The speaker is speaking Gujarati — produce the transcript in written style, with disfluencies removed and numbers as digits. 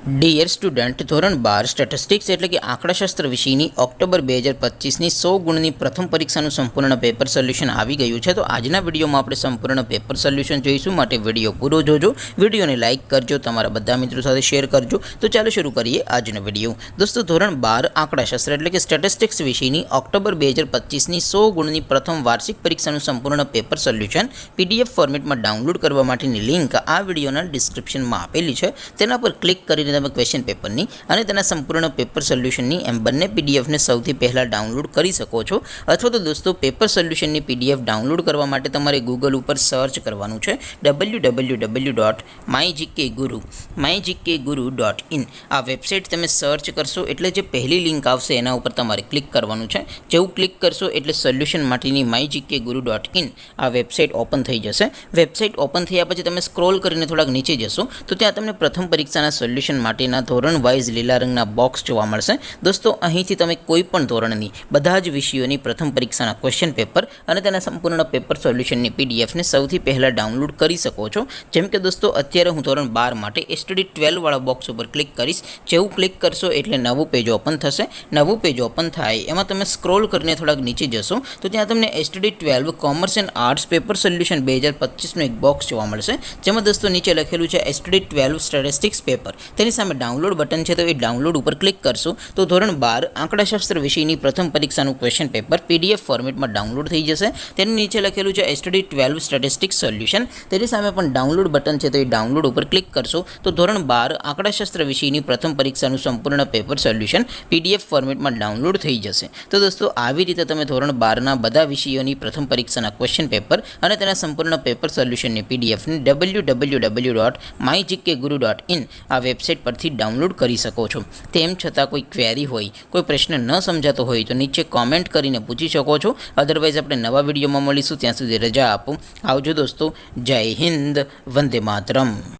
ડિયર સ્ટુડન્ટ, ધોરણ 12 સ્ટેટિસ્ટિક્સ એટલે કે આંકડાશાસ્ત્ર વિષયની ઓક્ટોબર 2025ની 100 ગુણની પ્રથમ પરીક્ષાનું સંપૂર્ણ પેપર સોલ્યુશન આવી ગયું છે. તો આજના વિડીયોમાં આપણે સંપૂર્ણ પેપર સોલ્યુશન જોઈશું, માટે વિડીયો પૂરો જોજો. વિડીયોને લાઇક કરજો, તમારા બધા મિત્રો સાથે શેર કરજો. તો ચાલો શરૂ કરીએ આજનો વિડીયો. દોસ્તો, ધોરણ 12 આંકડાશાસ્ત્ર એટલે કે સ્ટેટિસ્ટિક્સ વિષયની ઓક્ટોબર 2025ની 100 ગુણની પ્રથમ વાર્ષિક પરીક્ષાનું સંપૂર્ણ પેપર સોલ્યુશન પીડીએફ ફોર્મેટમાં ડાઉનલોડ કરવા માટેની લિંક આ વિડીયોના ડિસ્ક્રિપ્શનમાં આપેલી છે. તેના પર ક્લિક કરીને તમે ક્વેશ્ચન પેપરની અને તેના સંપૂર્ણ પેપર સોલ્યુશનની એમ બંને પીડીએફને સૌથી પહેલાં ડાઉનલોડ કરી શકો છો. અથવા તો દોસ્તો, પેપર સોલ્યુશનની પીડીએફ ડાઉનલોડ કરવા માટે તમારે ગૂગલ ઉપર સર્ચ કરવાનું છે www.mygkguru.in. આ વેબસાઇટ તમે સર્ચ કરશો એટલે જે પહેલી લિંક આવશે એના ઉપર તમારે ક્લિક કરવાનું છે. જેવું ક્લિક કરશો એટલે સોલ્યુશન માટેની mygkguru.in આ વેબસાઇટ ઓપન થઈ જશે. વેબસાઇટ ઓપન થયા પછી તમે સ્ક્રોલ કરીને થોડાક નીચે જશો તો ત્યાં તમને પ્રથમ પરીક્ષાના સોલ્યુશન માટેના ધોરણ વાઇઝ લીલા રંગના બોક્સ જોવા મળશે. દોસ્તો, અહીંથી તમે કોઈ પણ ધોરણની બધા જ વિષયોની પ્રથમ પરીક્ષાના ક્વેશ્ચન પેપર અને તેના સંપૂર્ણ પેપર સોલ્યુશનની પીડીએફને સૌથી પહેલાં ડાઉનલોડ કરી શકો છો. જેમ કે દોસ્તો, અત્યારે હું ધોરણ 12 માટે એસટીડી 12 વાળા બોક્સ ઉપર ક્લિક કરીશ. જેવું ક્લિક કરશો એટલે નવું પેજ ઓપન થશે. નવું પેજ ઓપન થાય એમાં તમે સ્ક્રોલ કરીને થોડાક નીચે જશો તો ત્યાં તમને STD 12 commerce and arts paper solution 2025નું એક બોક્સ જોવા મળશે. જેમાં દોસ્તો નીચે લખેલું છે એસટીડી 12 સ્ટેટિસ્ટિક્સ પેપર. તેની સામે ડાઉનલોડ બટન છે, તો એ ડાઉનલોડ ઉપર ક્લિક કરશો તો ધોરણ 12 આંકડાશાસ્ત્ર વિષયની પ્રથમ પરીક્ષાનું ક્વેશ્ચન પેપર પીડીએફ ફોર્મેટમાં ડાઉનલોડ થઈ જશે. તેની નીચે લખેલું છે એસટીડી 12 સ્ટેટિસ્ટિક્સ સોલ્યુશન. તેની સામે પણ ડાઉનલોડ બટન છે, તો એ ડાઉનલોડ ઉપર ક્લિક કરશો તો ધોરણ 12 આંકડાશાસ્ત્ર વિષયની પ્રથમ પરીક્ષાનું સંપૂર્ણ પેપર સોલ્યુશન પીડીએફ ફોર્મેટમાં ડાઉનલોડ થઈ જશે. તો દોસ્તો, આવી રીતે તમે ધોરણ 12ના બધા વિષયોની પ્રથમ પરીક્ષાના ક્વેશ્ચન પેપર અને તેના સંપૂર્ણ પેપર સોલ્યુશનની પીડીએફને www.mygkguru.in આ વેબસાઇટ પરથી ડાઉનલોડ કરી શકો છો. તેમ છતાં કોઈ ક્વેરી હોય, કોઈ પ્રશ્ન ન સમજાતો હોય તો નીચે કોમેન્ટ કરીને પૂછી શકો છો. અદરવાઇઝ આપણે નવા વિડીયોમાં મળીશું. ત્યાં સુધી રજા આપો. આવજો દોસ્તો. જય હિન્દ. વંદે માતરમ.